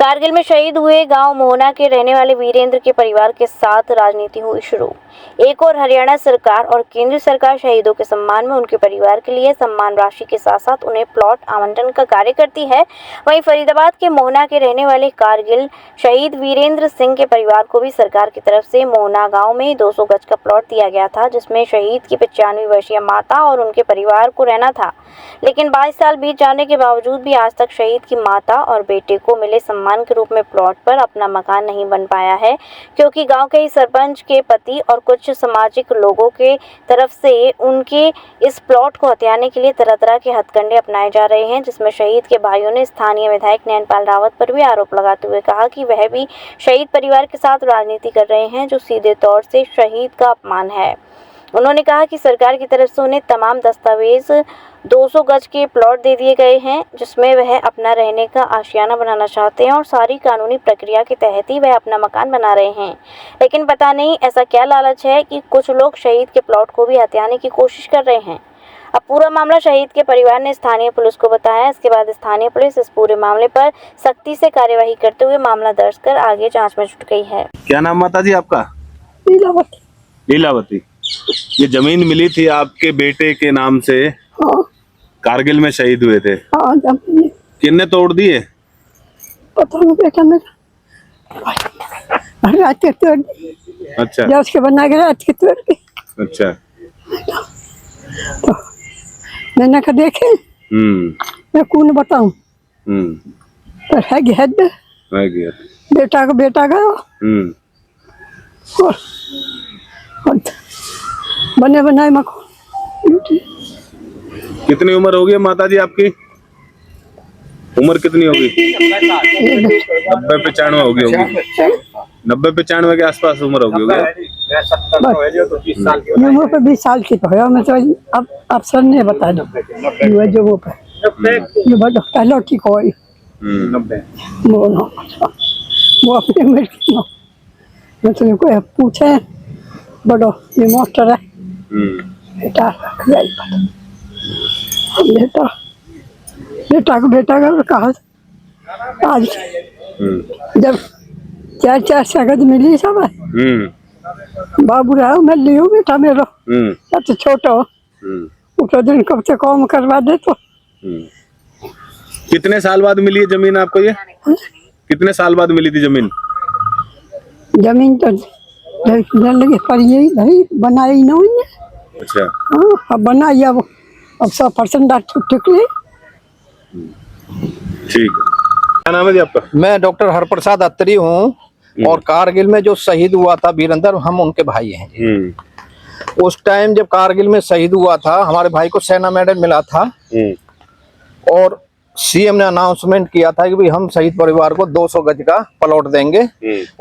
कारगिल में शहीद हुए गांव मोहना के रहने वाले वीरेंद्र के परिवार के साथ राजनीति हुई शुरू। एक और हरियाणा सरकार और केंद्र सरकार शहीदों के सम्मान में उनके परिवार के लिए सम्मान राशि के साथ साथ उन्हें प्लॉट आवंटन का कार्य करती है। वहीं फरीदाबाद के मोहना के रहने वाले कारगिल शहीद वीरेंद्र सिंह के परिवार को भी सरकार की तरफ से मोहना गाँव में 200 गज का प्लॉट दिया गया था, जिसमें शहीद की 95 वर्षीय माता और उनके परिवार को रहना था। लेकिन 22 साल बीत जाने के बावजूद भी आज तक शहीद की माता और बेटे को मिले सम्मान के रूप में प्लॉट पर अपना मकान नहीं बन पाया है, क्योंकि गांव के ही सरपंच के पति और कुछ सामाजिक लोगों के तरफ से उनके इस प्लॉट को हथियाने के लिए तरह तरह के हथकंडे अपनाए जा रहे हैं, जिसमें शहीद के भाइयों ने स्थानीय विधायक नैनपाल रावत पर भी आरोप लगाते हुए कहा कि वह भी शहीद परिवार के साथ राजनीति कर रहे हैं, जो सीधे तौर से शहीद का अपमान है। उन्होंने कहा कि सरकार की तरफ से उन्हें तमाम दस्तावेज 200 गज के प्लॉट दे दिए गए हैं, जिसमें वह अपना रहने का आशियाना बनाना चाहते हैं और सारी कानूनी प्रक्रिया के तहत ही वह अपना मकान बना रहे हैं। लेकिन पता नहीं ऐसा क्या लालच है कि कुछ लोग शहीद के प्लॉट को भी हथियाने की कोशिश कर रहे हैं। अब पूरा मामला शहीद के परिवार ने स्थानीय पुलिस को बताया। इसके बाद स्थानीय पुलिस इस पूरे मामले पर सख्ती से कार्यवाही करते हुए मामला दर्ज कर आगे जाँच में जुट गई है। क्या नाम माता जी आपका? लीलावती। लीलावती। ये जमीन मिली थी आपके बेटे के नाम से? हाँ। कारगिल में शहीद हुए थे? हाँ, जमीन किसने तोड़ दिए? पता नहीं बेटा मेरा रात के तोड़ दी। अच्छा। जब उसके बना के रात के तोड़ दी। अच्छा। तो मैंने कहा देखे मैं कौन बताऊं, पर है गया बेटा का और बने बनाए मकान। कितनी उम्र होगी माता जी आपकी? उम्र कितनी होगी? 90-95 होगी। 90-95 के आसपास उम्र होगी। उम्र पे 20 साल की तो है। मैं तो अब अफसर ने बता दो जो पहले की कोई वो अपने मैं तुझे कोई पूछे बड़ो ये मास्टर है बेटा का कहा आज जब 4 सगज मिली सब बाबू रहा मैं लियो बेटा मेरा तो छोटो उठो दिन कब से काम करवा दे। तो कितने साल बाद मिली है जमीन आपको? ये कितने साल बाद मिली थी जमीन? जमीन तो लगे पर यही भाई बनाई ना हुई। अच्छा। हाँ, अब बनाई अब 100% ठीक है। ठीक है। क्या नाम है जी आपका? मैं डॉक्टर हरप्रसाद अत्री हूँ और कारगिल में जो शहीद हुआ था वीरेंद्र, हम उनके भाई हैं। उस टाइम जब कारगिल में शहीद हुआ था हमारे भाई को सेना मेडल मिला था और सीएम ने अनाउंसमेंट किया था कि भाई हम शहीद परिवार को 200 गज का प्लॉट देंगे।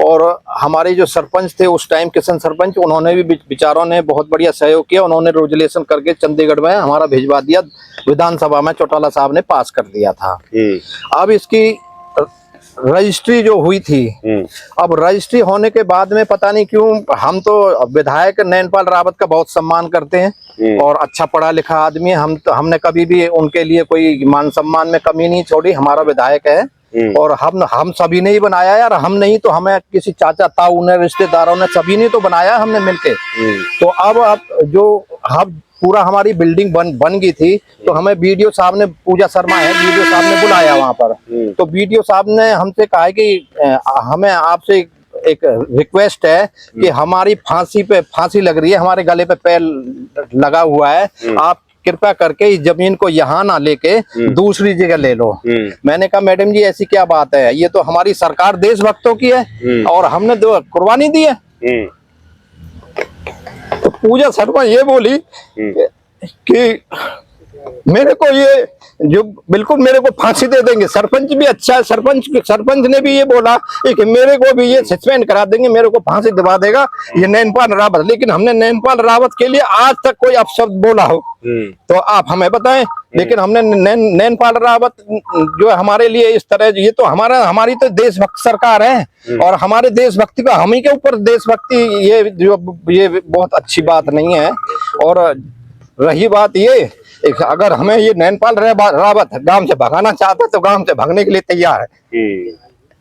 और हमारे जो सरपंच थे उस टाइम, किशन सरपंच, उन्होंने भी विचारों ने बहुत बढ़िया सहयोग किया। उन्होंने रेजुलेशन करके चंडीगढ़ में हमारा भिजवा दिया, विधानसभा में चौटाला साहब ने पास कर दिया था। अब इसकी रजिस्ट्री जो हुई थी, अब रजिस्ट्री होने के बाद में पता नहीं क्यों हम तो विधायक नैनपाल रावत का बहुत सम्मान करते हैं और अच्छा पढ़ा लिखा आदमी है। हमने कभी भी उनके लिए कोई मान सम्मान में कमी नहीं छोड़ी। हमारा विधायक है और हम सभी ने ही बनाया यार। हम नहीं तो हमें किसी चाचा ताऊ ने, रिश्तेदारों ने, सभी ने तो बनाया हमने मिलके। तो अब जो हम पूरा हमारी बिल्डिंग बन गई थी तो हमें बीडीओ साहब ने, पूजा शर्मा है, बीडीओ साहब ने बुलाया वहां पर। तो बीडीओ साहब ने हमसे कहा कि हमें आपसे एक रिक्वेस्ट है कि हमारी फांसी लग रही है, हमारे गले पे पैर लगा हुआ है, आप कृपया करके इस जमीन को यहाँ ना लेके दूसरी जगह ले लो। मैंने कहा मैडम जी ऐसी क्या बात है, ये तो हमारी सरकार देशभक्तों की है और हमने कुर्बानी दी है। तो पूजा शर्मा ये बोली कि मेरे को ये जो बिल्कुल मेरे को फांसी दे देंगे। सरपंच भी अच्छा है, सरपंच ने भी ये बोला कि मेरे को भी ये सस्पेंड करा देंगे, मेरे को फांसी दिवा देगा ये नैनपाल रावत। लेकिन हमने नैनपाल रावत के लिए आज तक कोई अपशब्द बोला हो तो आप हमें बताएं। लेकिन हमने नैनपाल रावत जो हमारे लिए इस तरह, ये तो हमारी तो देशभक्त सरकार है और हमारे देशभक्ति का हम ही के ऊपर देशभक्ति, ये बहुत अच्छी बात नहीं है। और रही बात ये, अगर हमें ये नैनपाल रावत गांव से भगाना चाहता है तो गांव से भागने के लिए तैयार है।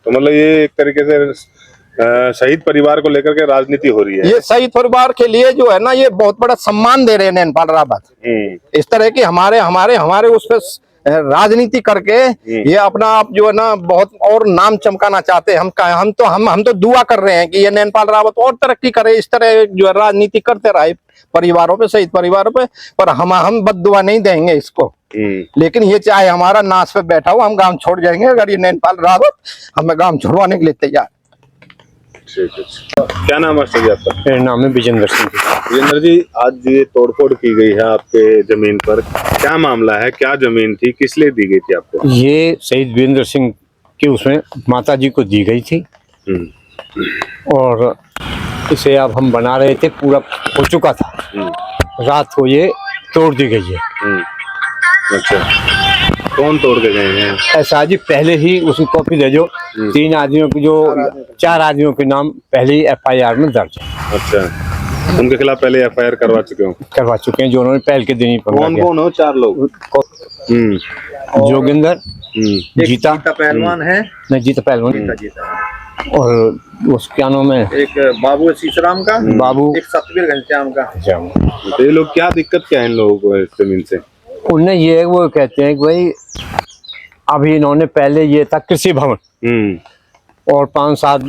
तो मतलब ये एक तरीके से शहीद परिवार को लेकर के राजनीति हो रही है। ये शहीद परिवार के लिए जो है ना, ये बहुत बड़ा सम्मान दे रहे हैं नैनपाल रावत। इस तरह की हमारे उस पर राजनीति करके ये अपना आप जो है ना बहुत और नाम चमकाना चाहते हैं। हम तो दुआ कर रहे हैं कि ये नैनपाल रावत और तरक्की करे, इस तरह जो है राजनीति करते रहे परिवारों पे, शहीद परिवारों पे। पर हम बद्दुआ नहीं देंगे इसको। लेकिन ये चाहे हमारा नाश पे बैठा हो, हम गांव छोड़ जाएंगे अगर ये नैनपाल रावत हमें गांव छोड़वाने के लिए तैयार। क्या नाम है सर आपका? मेरा नाम है विजेंद्र सिंह। विजेंद्र जी, आज ये तोड़फोड़ की गई है आपके जमीन पर, क्या मामला है? क्या जमीन थी, किस लिए दी गई थी आपको? ये शहीद वीरेंद्र सिंह की उसमें माता जी को दी गई थी और इसे अब हम बना रहे थे, पूरा हो चुका था। रात को ये तोड़ दी गई है। अच्छा, कौन तोड़ के गए हैं? ऐसा जी पहले ही उसकी कॉपी दे जो 3 आदमियों की, जो 4 आदमियों के नाम पहले ही FIR में दर्ज है। अच्छा, उनके खिलाफ पहले FIR करवा चुके हैं जो उन्होंने पहले के दिन ही पकड़ा गया। कौन हो? 4 लोग। जोगिंदर, जीता पहलवान है, नहीं जीता पहलवान, और उस क्या नाम है, एक बाबू सीसराम का, बाबू, एक सतबीर घनश्याम का। तो ये लोग क्या दिक्कत क्या है इन लोगों को इस जमीन से? उन्हें ये वो कहते हैं कि भाई अभी इन्होंने पहले ये था कृषि भवन, और 5, 7,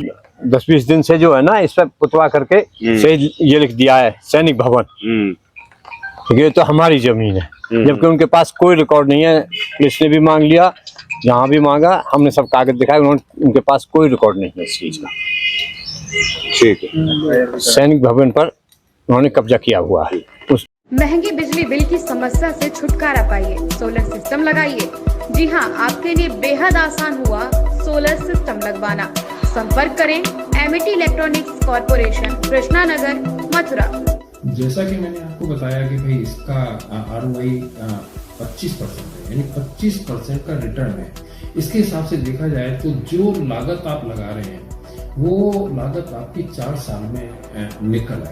10, 20 दिन से जो है ना इस पर पुतवा करके शहीद ये लिख दिया है सैनिक भवन। ये तो हमारी जमीन है, जबकि उनके पास कोई रिकॉर्ड नहीं है। पुलिस ने भी मांग लिया, जहाँ भी मांगा हमने सब कागज दिखाए, उनके पास कोई रिकॉर्ड नहीं है इस चीज का। ठीक है, सैनिक भवन पर उन्होंने कब्जा किया हुआ है। उस महंगी बिजली बिल की समस्या से छुटकारा पाइए, सोलर सिस्टम लगाइए। जी हां, आपके लिए बेहद आसान हुआ सोलर सिस्टम लगवाना। संपर्क करें Amity electronics corporation, Krishna Nagar, Mathura. जैसा कि मैंने आपको बताया कि भाई इसका ROI 25% है, यानी 25% का रिटर्न है। इसके हिसाब से देखा जाए तो जो लागत आप लगा रहे हैं वो लागत आपकी 4 साल में निकल आएगी।